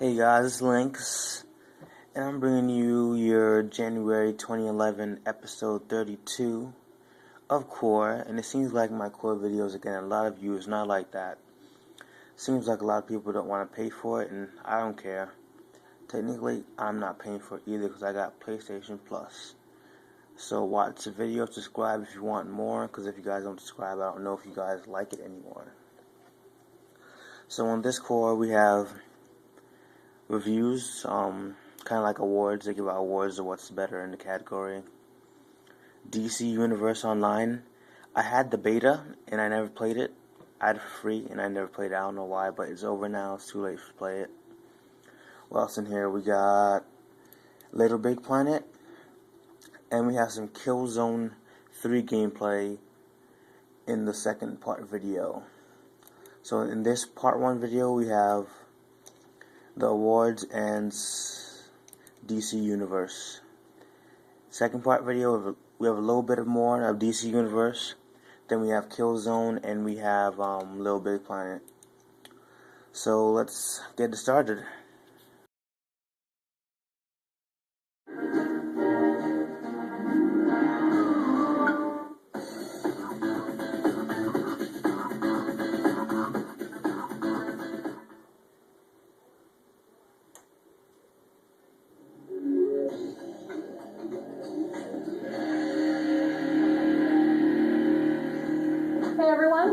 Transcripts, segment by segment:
Hey guys, it's Lynx, and I'm bringing you your January 2011 episode 32 of Qore, and it seems like my Qore videos are getting a lot of views, not like that. Seems like a lot of people don't want to pay for it, and I don't care. Technically, I'm not paying for it either because I got PlayStation Plus. So watch the video, subscribe if you want more, because if you guys don't subscribe, I don't know if you guys like it anymore. So on this Qore, we have reviews, kind of like awards. They give out awards of what's better in the category. DC Universe Online. I had the beta and I never played it. I had it for free and I never played it. I don't know why, but it's over now. It's too late to play it. What else in here? We got Little Big Planet, and we have some Killzone 3 gameplay in the second part video. So in this part 1 video, we have the awards and DC Universe. Second part video, we have a little bit more of DC Universe. Then we have Killzone, and we have Little Big Planet. So let's get it started.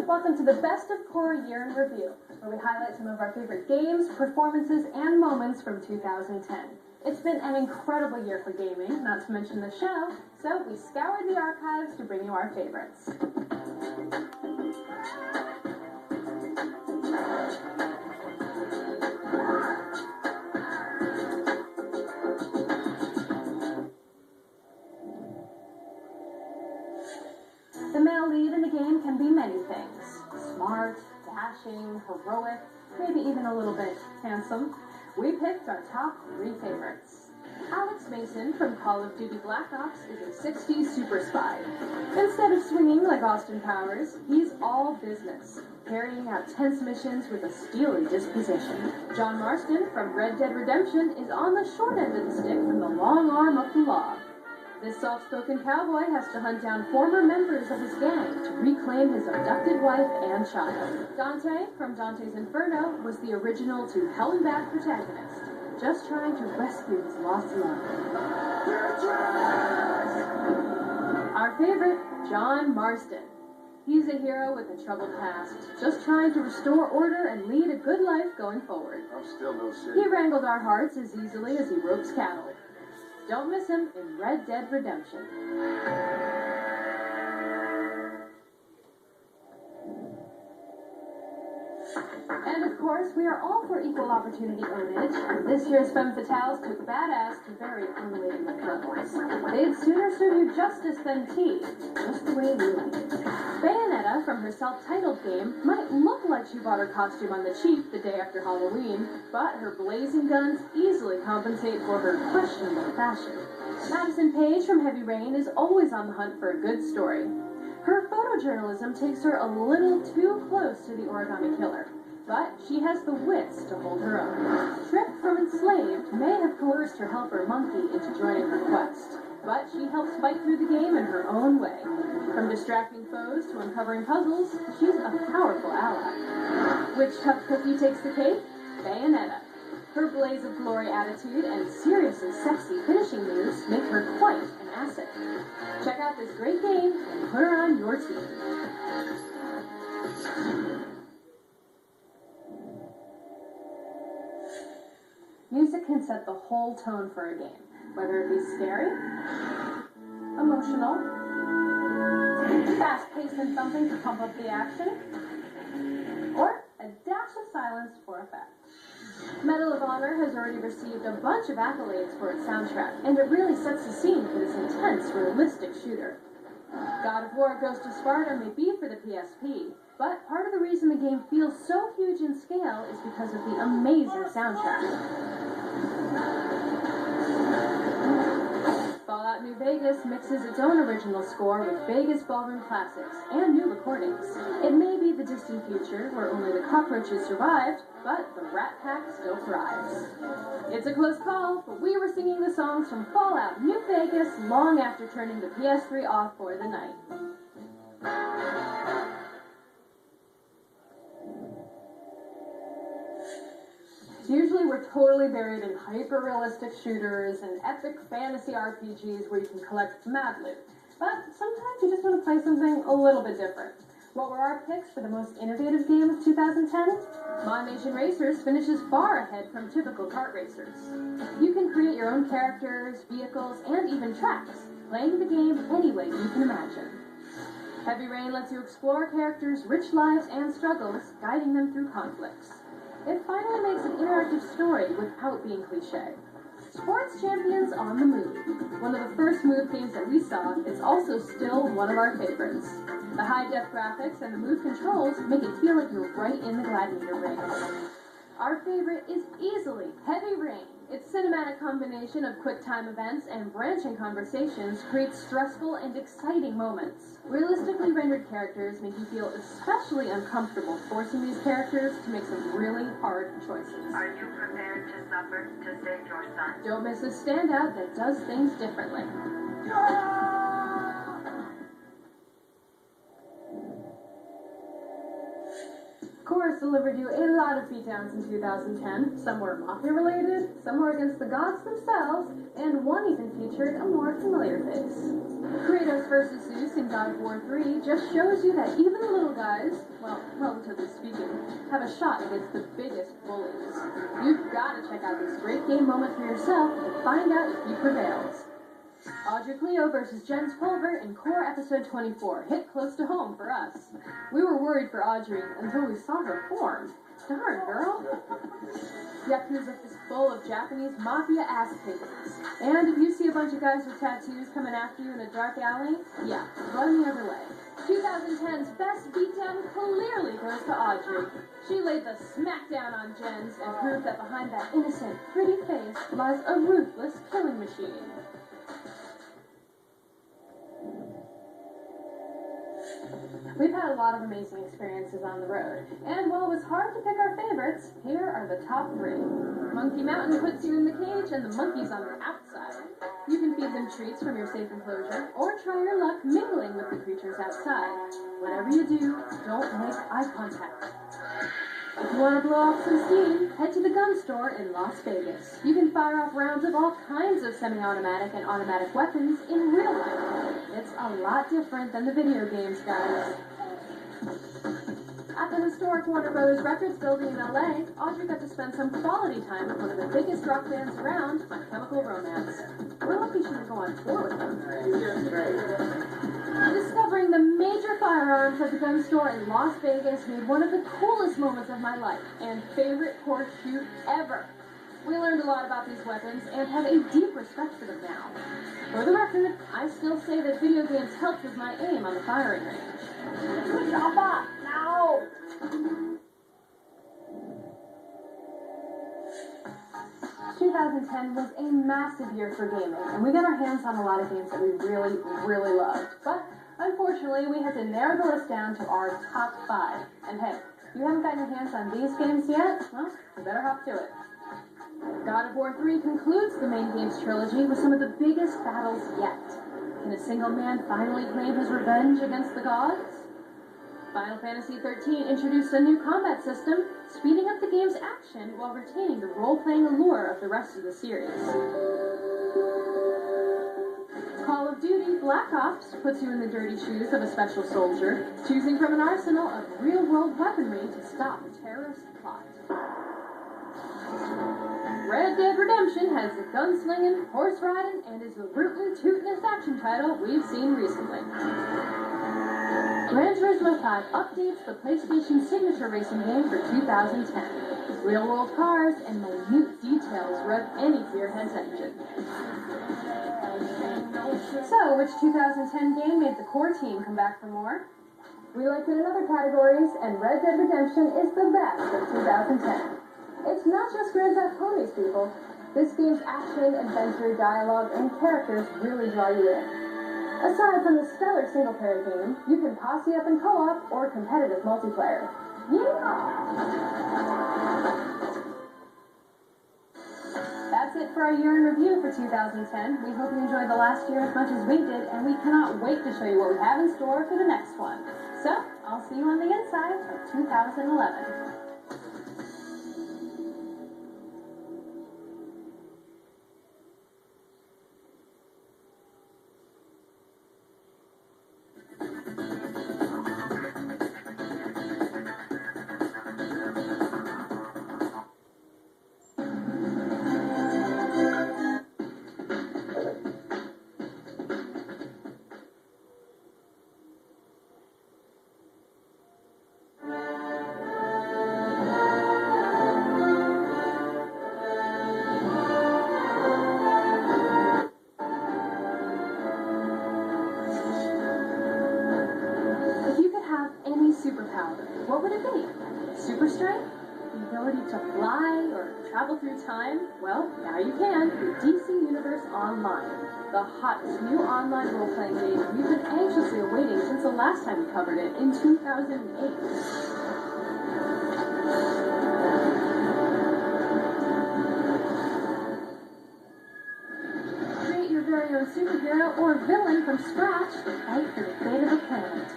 Welcome to the Best of Qore Year in Review, where we highlight some of our favorite games, performances, and moments from 2010. It's been an incredible year for gaming, not to mention the show, so we scoured the archives to bring you our favorites. The male lead in the game can be many things. Smart, dashing, heroic, maybe even a little bit handsome. We picked our top 3 favorites. Alex Mason from Call of Duty Black Ops is a 60s super spy. Instead of swinging like Austin Powers, he's all business, carrying out tense missions with a steely disposition. John Marston from Red Dead Redemption is on the short end of the stick from the long arm of the law. This soft-spoken cowboy has to hunt down former members of his gang to reclaim his abducted wife and child. Dante, from Dante's Inferno, was the original to hell and back protagonist, just trying to rescue his lost love. Our favorite, John Marston. He's a hero with a troubled past, just trying to restore order and lead a good life going forward. I'm still no shit. He wrangled our hearts as easily as he ropes cattle. Don't miss him in Red Dead Redemption. And of course, we are all for equal opportunity ownage, and this year's Femme Fatales took badass to very unladylike levels. They'd sooner serve you justice than tea, just the way we like it. Bayonetta, from her self-titled game, might look like she bought her costume on the cheap the day after Halloween, but her blazing guns easily compensate for her questionable fashion. Madison Page from Heavy Rain is always on the hunt for a good story. Her photojournalism takes her a little too close to the origami killer, but she has the wits to hold her own. Trip from Enslaved may have coerced her helper Monkey into joining her quest, but she helps fight through the game in her own way. From distracting foes to uncovering puzzles, she's a powerful ally. Which tough cookie takes the cake? Bayonetta. Her blaze of glory attitude and seriously sexy finishing moves make her quite an asset. Check out this great game and put her on your team. Music can set the whole tone for a game, whether it be scary, emotional, fast-paced and thumping to pump up the action, or a dash of silence for effect. Medal of Honor has already received a bunch of accolades for its soundtrack, and it really sets the scene for this intense, realistic shooter. God of War Ghost of Sparta may be for the PSP, but part of the reason the game feels so huge in scale is because of the amazing soundtrack. Fallout New Vegas mixes its own original score with Vegas ballroom classics and new recordings. It may be the distant future where only the cockroaches survived, but the Rat Pack still thrives. It's a close call, but we were singing the songs from Fallout New Vegas long after turning the PS3 off for the night. Usually we're totally buried in hyper-realistic shooters and epic fantasy RPGs where you can collect mad loot. But sometimes you just want to play something a little bit different. What were our picks for the most innovative game of 2010? ModNation Racers finishes far ahead from typical kart racers. You can create your own characters, vehicles, and even tracks, playing the game any way you can imagine. Heavy Rain lets you explore characters' rich lives and struggles, guiding them through conflicts. It finally makes an interactive story without being cliche. Sports Champions on the Move. One of the first Move games that we saw, it's also still one of our favorites. The high-def graphics and the Move controls make it feel like you're right in the gladiator ring. Our favorite is easily Heavy Rain. Its cinematic combination of quick-time events and branching conversations creates stressful and exciting moments. Realistically rendered characters make you feel especially uncomfortable forcing these characters to make some really hard choices. Are you prepared to suffer to save your son? Don't miss a standout that does things differently. Qore delivered you a lot of beatdowns in 2010. Some were mafia-related, some were against the gods themselves, and one even featured a more familiar face. Kratos vs. Zeus in God of War 3 just shows you that even the little guys, well, relatively speaking, have a shot against the biggest bullies. You've got to check out this great game moment for yourself to find out if he prevails. Audrey Cleo vs. Jens Pulver in Qore Episode 24 hit close to home for us. We were worried for Audrey until we saw her form. Darn, girl. Yakuza is full of Japanese mafia ass kickers. And if you see a bunch of guys with tattoos coming after you in a dark alley, yeah, run the other way. 2010's best beatdown clearly goes to Audrey. She laid the smackdown on Jens and proved that behind that innocent, pretty face lies a ruthless killing machine. We've had a lot of amazing experiences on the road, and while it was hard to pick our favorites, here are the top 3. Monkey Mountain puts you in the cage and the monkeys on the outside. You can feed them treats from your safe enclosure, or try your luck mingling with the creatures outside. Whatever you do, don't make eye contact. If you want to blow off some steam, head to the gun store in Las Vegas. You can fire off rounds of all kinds of semi-automatic and automatic weapons in real life. It's a lot different than the video games, guys. At the historic Warner Brothers Records building in LA, Audrey got to spend some quality time with one of the biggest rock bands around, My Chemical Romance. We're lucky she didn't go on tour with them. Discovering the major firearms at the gun store in Las Vegas made one of the coolest moments of my life and favorite Qore shoot ever. We learned a lot about these weapons and have a deep respect for them now. For the record, I still say that video games helped with my aim on the firing range. Stop! Now! 2010 was a massive year for gaming, and we got our hands on a lot of games that we really, really loved. But unfortunately, we had to narrow the list down to our top 5. And hey, if you haven't gotten your hands on these games yet, well, you better hop to it. God of War 3 concludes the main games trilogy with some of the biggest battles yet. Can a single man finally claim his revenge against the gods? Final Fantasy XIII introduced a new combat system, speeding up the game's action while retaining the role-playing allure of the rest of the series. Call of Duty Black Ops puts you in the dirty shoes of a special soldier, choosing from an arsenal of real-world weaponry to stop a terrorist plot. Red Dead Redemption has the gunslinging, horse-riding, and is the rootin'-tootin'est action title we've seen recently. Gran Turismo 5 updates the PlayStation signature racing game for 2010. Real-world cars and minute details rev any Gearhead's engine. So, which 2010 game made the Qore team come back for more? We liked it in other categories, and Red Dead Redemption is the best of 2010. It's not just Grand Theft Ponies, people. This game's action, adventure, dialogue, and characters really draw you in. Aside from the stellar single-player game, you can posse up in co-op or competitive multiplayer. That's it for our year in review for 2010. We hope you enjoyed the last year as much as we did, and we cannot wait to show you what we have in store for the next one. So, I'll see you on the inside of 2011. Superpower, what would it be? Super strength? The ability to fly or travel through time? Well, now you can with DC Universe Online, the hottest new online role-playing game we've been anxiously awaiting since the last time we covered it in 2008. Create your very own superhero or villain from scratch and fight for the fate of a planet.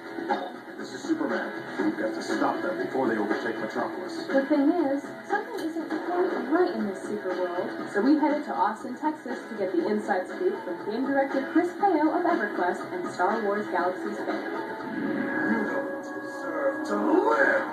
This is Superman. We've got to stop them before they overtake Metropolis. The thing is, something isn't quite right in this super world, so we headed to Austin, Texas to get the inside scoop from game director Chris Payo of EverQuest and Star Wars Galaxy's fame. You don't deserve to live!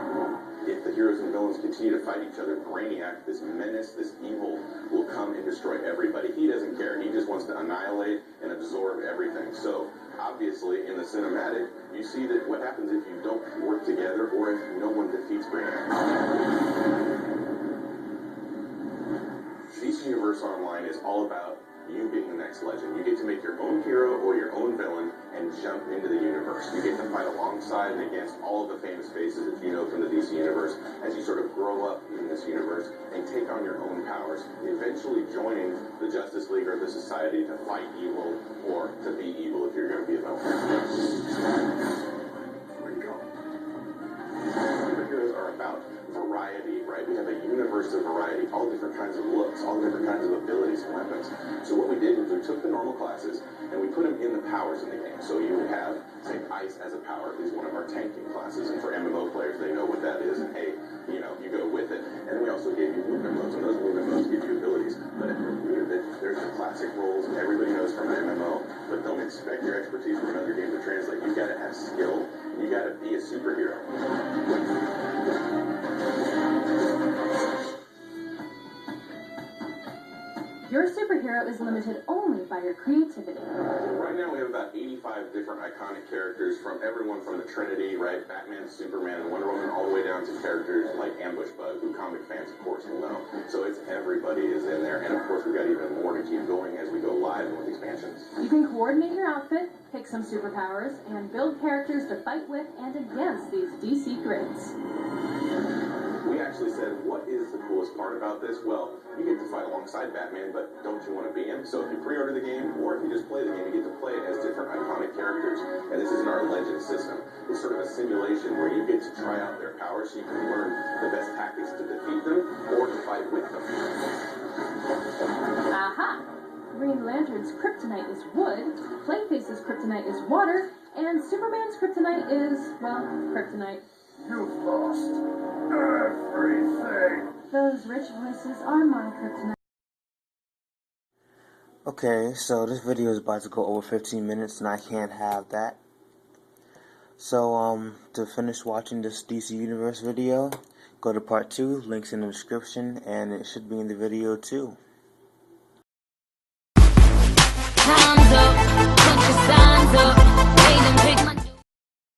If the heroes and villains continue to fight each other, Brainiac, this menace, this evil, will come and destroy everybody. He doesn't care. He just wants to annihilate and absorb everything. So, obviously, in the cinematic, you see that what happens if you don't work together or if no one defeats Brainiac. DC Universe Online is all about you being the next legend. You get to make your own hero or your own villain and jump into the universe. You get to fight alongside and against all of the famous faces that you know from the DC Universe as you sort of grow up in this universe and take on your own powers, eventually joining the Justice League or the Society to fight evil or to be evil if you're going to be a villain. Where you go? Superheroes are about variety, right? We have a universe of variety, all different kinds of looks, all different kinds of abilities and weapons. So what we did was we took the normal classes and we put them in the powers in the game. So you would have, say, Ice as a power is one of our tanking classes, and for MMO players, they know what that is, and hey, you know, you go with it. And we also gave you movement modes, and those movement modes give you abilities. But there's the classic roles, and everybody knows from an MMO, but don't expect your expertise from another game to translate. You gotta have skill, and you gotta be a superhero. Your superhero is limited only by your creativity. Right now we have about 85 different iconic characters from everyone from the Trinity, right? Batman, Superman, and Wonder Woman, all the way down to characters like Ambush Bug, who comic fans, of course, will know. So it's everybody is in there. And of course we've got even more to keep going as we go live with expansions. You can coordinate your outfit, pick some superpowers, and build characters to fight with and against these DC grids. We actually said, what is the coolest part about this? Well, you get to fight alongside Batman, but don't you want to be him? So if you pre-order the game, or if you just play the game, you get to play it as different iconic characters. And this isn't our Legend system. It's sort of a simulation where you get to try out their powers so you can learn the best tactics to defeat them, or to fight with them. Aha! Green Lantern's kryptonite is wood, Clayface's kryptonite is water, and Superman's kryptonite is, well, kryptonite. You've lost everything. Those rich voices are my kryptonite. Okay, so this video is about to go over 15 minutes and I can't have that. So, to finish watching this DC Universe video, go to part 2, links in the description, and it should be in the video too.